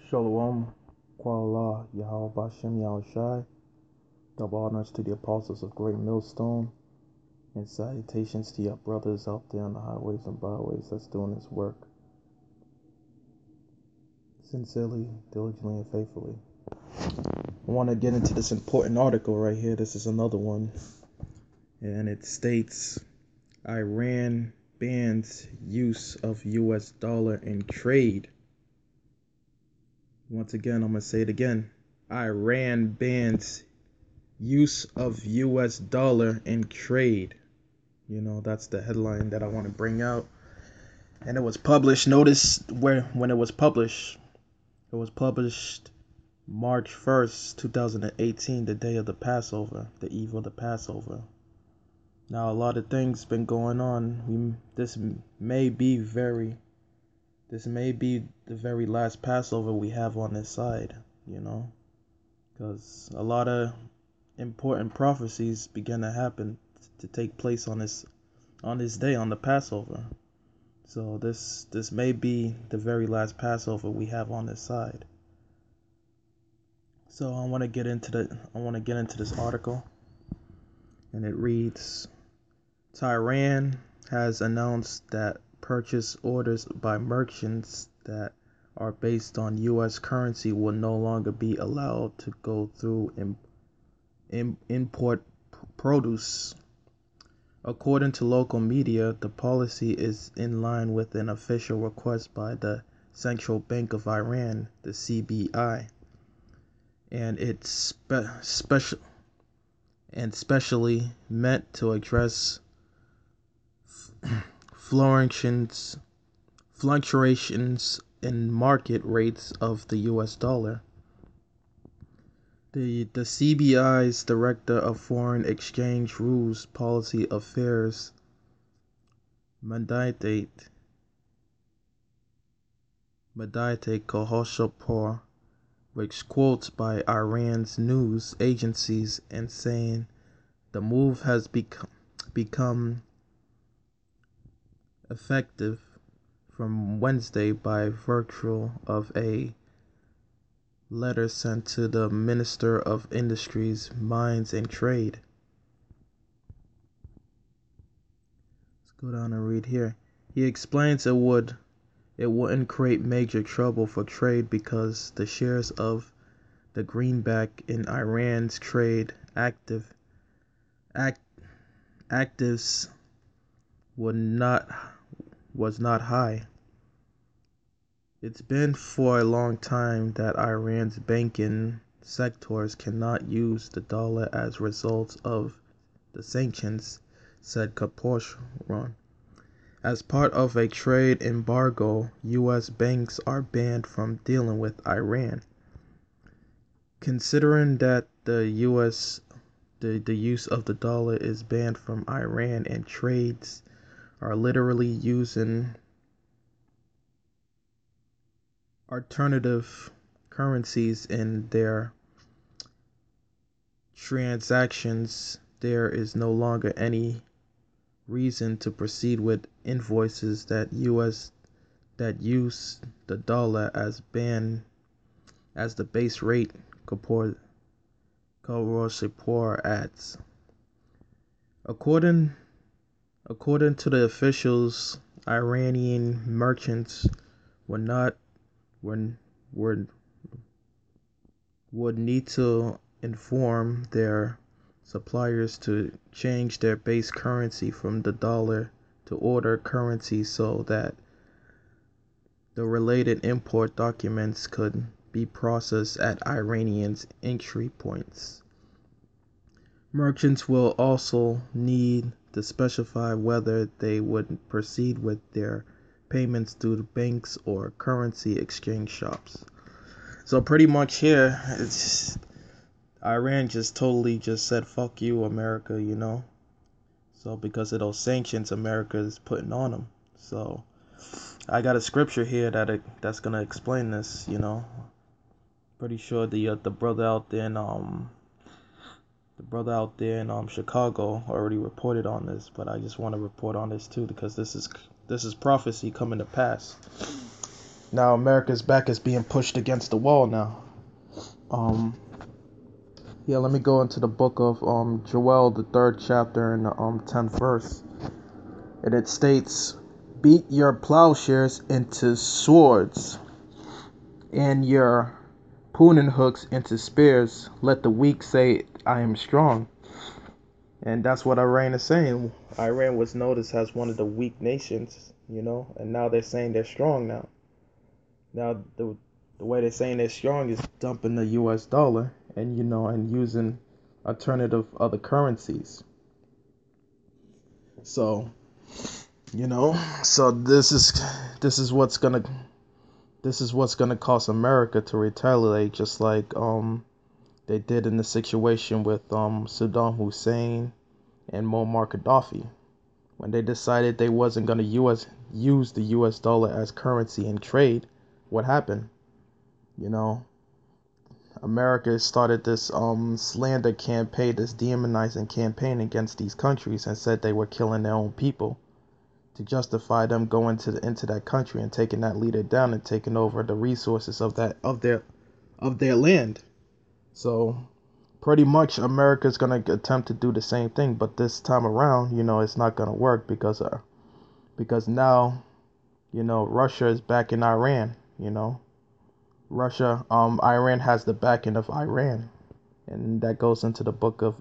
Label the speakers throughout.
Speaker 1: Shalom, Kuala Yahweh Bashem Yahushai, double honors to the apostles of Great Millstone, and salutations to your brothers out there on the highways and byways that's doing this work sincerely, diligently, and faithfully. I want to get into this important article right here. This is another one, and it states Iran bans use of US dollar in trade. Once again, I'm going to say it again. Iran bans use of US dollar in trade. That's the headline that I want to bring out. And it was published, notice when it was published. It was published March 1st, 2018, the day of the Passover, the eve of the Passover. Now, a lot of things been going on. This may be the very last Passover we have on this side, because a lot of important prophecies begin to happen to take place on this day, on the Passover. So this may be the very last Passover we have on this side. So I want to get into this article, and it reads: Tehran has announced that purchase orders by merchants that are based on US currency will no longer be allowed to go through import produce. According to local media, the policy is in line with an official request by the Central Bank of Iran, the CBI, and it's specially meant to address fluctuations in market rates of the US dollar. The CBI's Director of Foreign Exchange Rules Policy Affairs, Meditate Kohoshopour, which quotes by Iran's news agencies and saying the move has become effective from Wednesday by virtue of a letter sent to the Minister of Industries, Mines and Trade. Let's go down and read here. He explains it wouldn't create major trouble for trade because the shares of the greenback in Iran's trade actives was not high. It's been for a long time that Iran's banking sectors cannot use the dollar as a result of the sanctions, said Khashoggi. As part of a trade embargo, US banks are banned from dealing with Iran. Considering that the use of the dollar is banned from Iran and trades are literally using alternative currencies in their transactions, there is no longer any reason to proceed with invoices that use the dollar as the base rate, Khashoggi adds. According to the officials, Iranian merchants would need to inform their suppliers to change their base currency from the dollar to order currency so that the related import documents could be processed at Iranians' entry points. Merchants will also need to specify whether they would proceed with their payments through banks or currency exchange shops. So pretty much here, it's Iran just totally just said fuck you, America, So because of those sanctions America is putting on them. So I got a scripture here that's gonna explain this. Pretty sure the brother out there in Chicago already reported on this, but I just want to report on this too because this is prophecy coming to pass. Now America's back is being pushed against the wall now. Yeah, let me go into the book of Joel, the 3rd chapter and the 10th verse. And it states, "Beat your plowshares into swords, and your pruning hooks into spears. Let the weak say, I am strong." And that's what Iran is saying. Iran was noticed as one of the weak nations, and now they're saying they're strong now. Now the way they're saying they're strong is dumping the US dollar and and using alternative other currencies. So, so this is what's gonna cause America to retaliate, just like they did in the situation with Saddam Hussein and Muammar Gaddafi, when they decided they wasn't gonna use the US dollar as currency in trade. What happened? America started this slander campaign, this demonizing campaign against these countries, and said they were killing their own people, to justify them going into that country and taking that leader down and taking over the resources of their land. So pretty much America's gonna attempt to do the same thing, but this time around, it's not gonna work because now, Russia is backing Iran. Iran has the backing of Iran, and that goes into the book of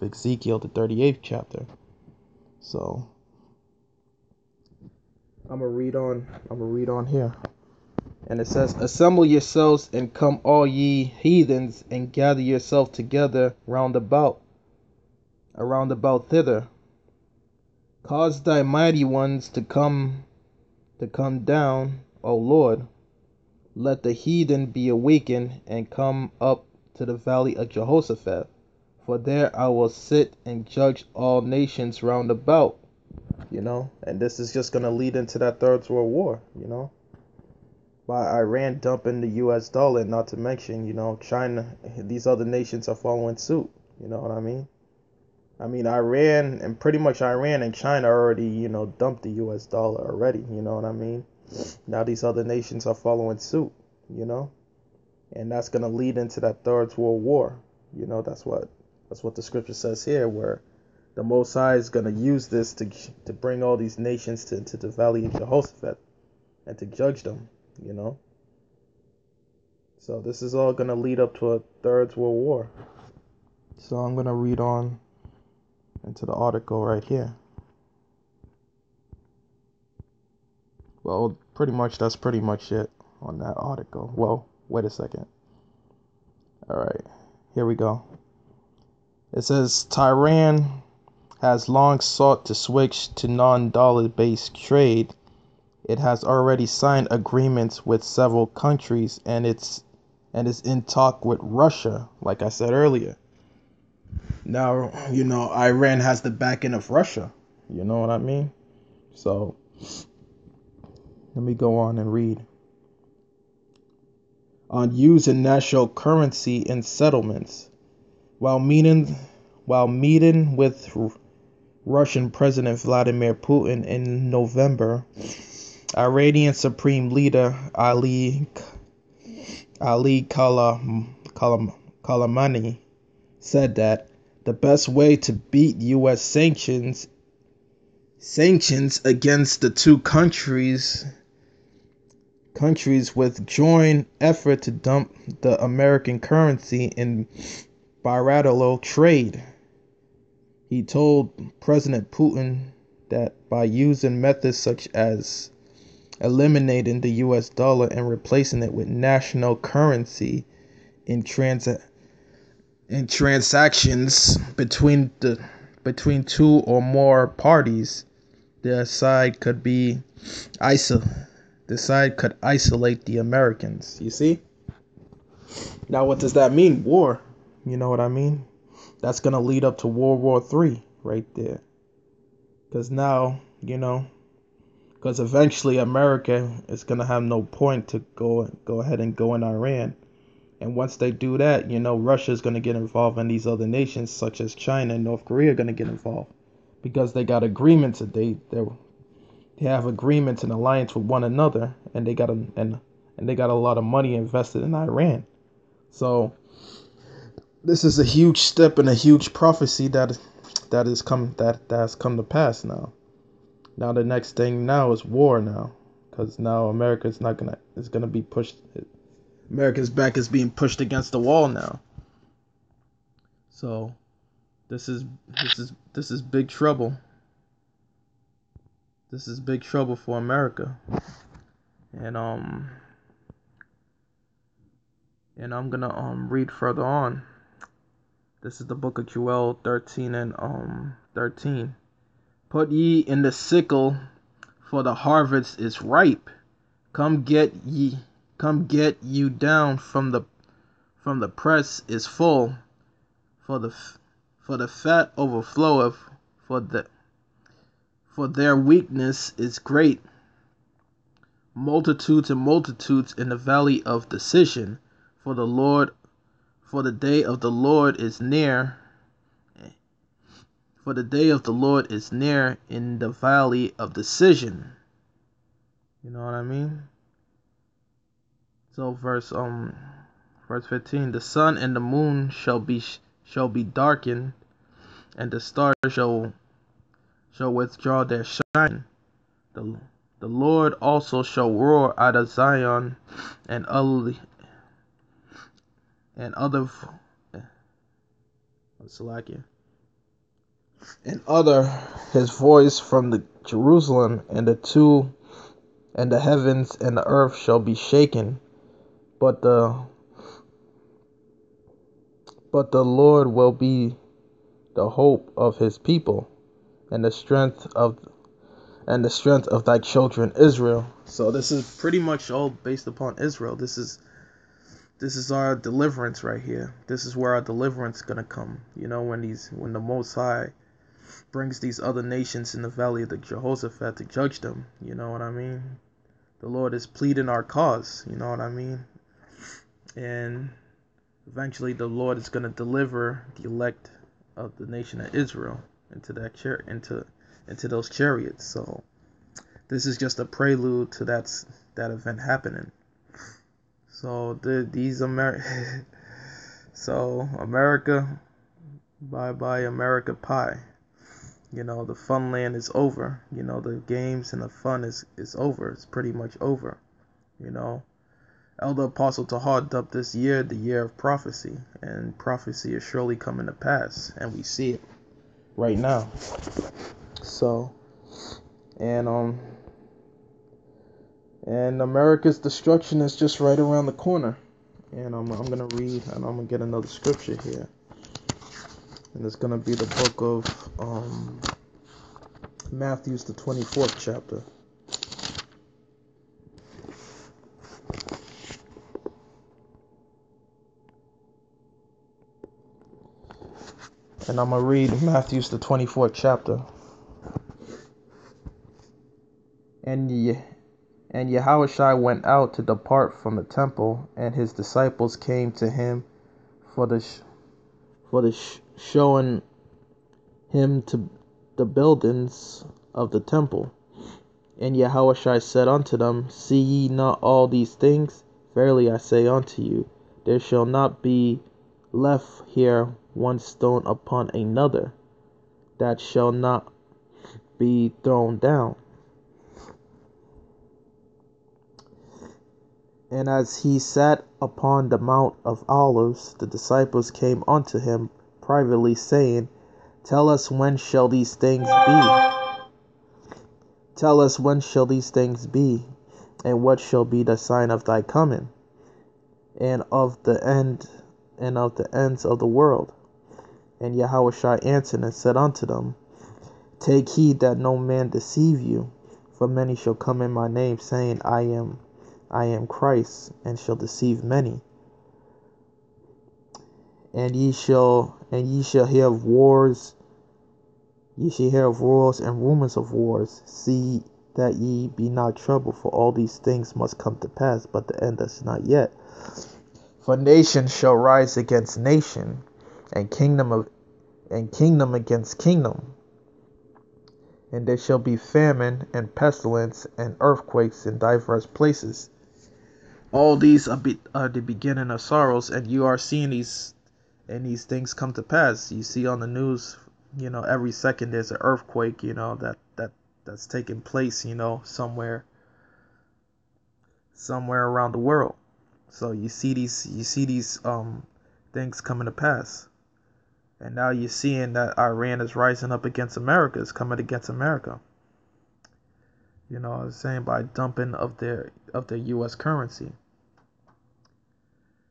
Speaker 1: Ezekiel, the 38th chapter. So I'm gonna read on here. And it says, "Assemble yourselves and come, all ye heathens, and gather yourselves together round about thither. Cause thy mighty ones to come down, O Lord. Let the heathen be awakened and come up to the valley of Jehoshaphat. For there I will sit and judge all nations round about." And this is just gonna lead into that Third World War, by Iran dumping the US dollar, not to mention, China, these other nations are following suit. You know what I mean? Iran and China already, dumped the US dollar already, you know what I mean? Now these other nations are following suit, and that's going to lead into that Third World War. That's what the scripture says here, where the Most High is going to use this to bring all these nations into the valley of Jehoshaphat and to judge them. So this is all going to lead up to a Third World War. So I'm going to read on into the article right here. Well, that's pretty much it on that article. Well, wait a second. All right, here we go. It says, Tehran has long sought to switch to non-dollar based trade. It has already signed agreements with several countries, and is in talk with Russia, like I said earlier. Now, Iran has the backing of Russia. You know what I mean? So let me go on and read. On using national currency in settlements. While meeting with Russian President Vladimir Putin in November, Iranian Supreme Leader Ali Khamenei said that the best way to beat U.S. sanctions against the two countries with joint effort to dump the American currency in bilateral trade. He told President Putin that by using methods such as eliminating the US dollar and replacing it with national currency in transactions between two or more parties, the side could isolate the Americans. You see? Now what does that mean? War. You know what I mean? That's going to lead up to World War III right there. Because now, because eventually America is going to have no point to go ahead and go in Iran. And once they do that, Russia is going to get involved, and these other nations such as China and North Korea are going to get involved, because they got agreements that They have agreements and alliance with one another, and they got a lot of money invested in Iran. So this is a huge step and a huge prophecy that has come to pass now. Now the next thing now is war now, because now is gonna be pushed. America's back is being pushed against the wall now. So this is big trouble. This is big trouble for America. And I'm gonna read further on. This is the book of Joel 13 and 13. Put ye in the sickle, for the harvest is ripe. Come get you down from the press is full, for the fat overfloweth, for their weakness is great. Multitudes and multitudes in the valley of decision, for the day of the Lord is near. For the day of the Lord is near in the valley of decision. You know what I mean? So verse 15, the sun and the moon shall be darkened, and the stars shall withdraw their shine. The Lord also shall roar out of Zion, and other his voice from the Jerusalem, and the heavens and the earth shall be shaken, but the Lord will be the hope of his people, and the strength of thy children Israel. So this is pretty much all based upon Israel. This is our deliverance right here. This is where our deliverance is gonna come. You know, when the Most High brings these other nations in the valley of the Jehoshaphat to judge them. You know what I mean? The Lord is pleading our cause. You know what I mean? And eventually the Lord is gonna deliver the elect of the nation of Israel into those chariots. So this is just a prelude to that event happening. So America, bye bye America pie. You know, the fun land is over. You know, the games and the fun is over. It's pretty much over. You know, Elder Apostle Tahar dubbed this year the year of prophecy, and prophecy is surely coming to pass, and we see it right now. So, and America's destruction is just right around the corner. And I'm gonna read, and I'm gonna get another scripture here, and it's gonna be the book of Matthew's the 24th chapter. And I'm gonna read Matthew's the 24th chapter. And Yahushua went out to depart from the temple, and his disciples came to him for showing him to the buildings of the temple. And Yahushua said unto them, See ye not all these things? Verily I say unto you, there shall not be left here one stone upon another that shall not be thrown down. And as he sat upon the Mount of Olives, the disciples came unto him privately, saying, Tell us when shall these things be? Tell us when shall these things be, and what shall be the sign of thy coming, and of the ends of the world? And Yahushua answered and said unto them, Take heed that no man deceive you, for many shall come in my name, saying, I am Christ, and shall deceive many. And ye shall hear of wars. Ye shall hear of wars and rumors of wars. See that ye be not troubled, for all these things must come to pass, but the end is not yet. For nation shall rise against nation, and kingdom against kingdom, and there shall be famine and pestilence and earthquakes in diverse places. All these are the beginning of sorrows, and you are seeing these things come to pass. You see on the news, every second there's an earthquake, that's taking place, somewhere around the world. So you see these things coming to pass. And now you're seeing that Iran is rising up against America, is coming against America. I was saying, by dumping of their US currency.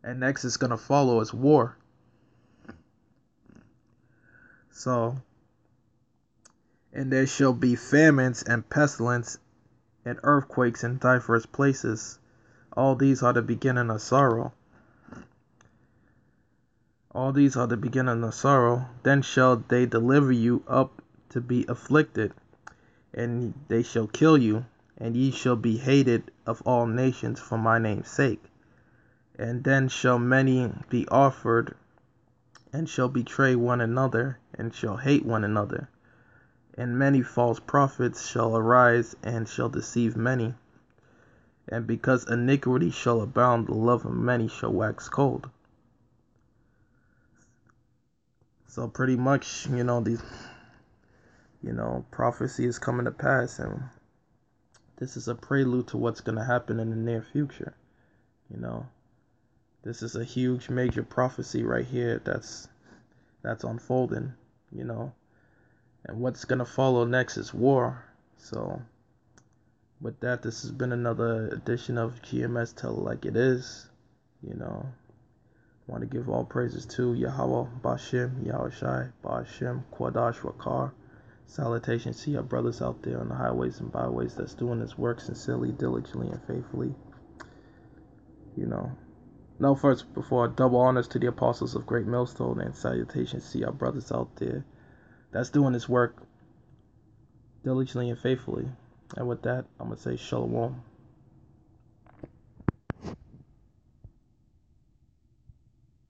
Speaker 1: And next is gonna follow is war. So, and there shall be famines and pestilence and earthquakes in diverse places. All these are the beginning of sorrow. All these are the beginning of sorrow. Then shall they deliver you up to be afflicted, and they shall kill you, and ye shall be hated of all nations for my name's sake. And then shall many be offered, and shall betray one another, and shall hate one another. And many false prophets shall arise, and shall deceive many. And because iniquity shall abound, the love of many shall wax cold. So pretty much, these, prophecy is coming to pass, and this is a prelude to what's going to happen in the near future. This is a huge major prophecy right here that's unfolding, and what's going to follow next is war. So with that, this has been another edition of GMS Tell It Like It Is. Want to give all praises to Yahweh, Bashem, Yahushai, Bashem, Quadash, Rakar. Salutations to your brothers out there on the highways and byways that's doing this work sincerely, diligently, and faithfully. Now first, before double honors to the apostles of Great Millstone, and salutations to your brothers out there that's doing this work diligently and faithfully. And with that, I'm going to say Shalom.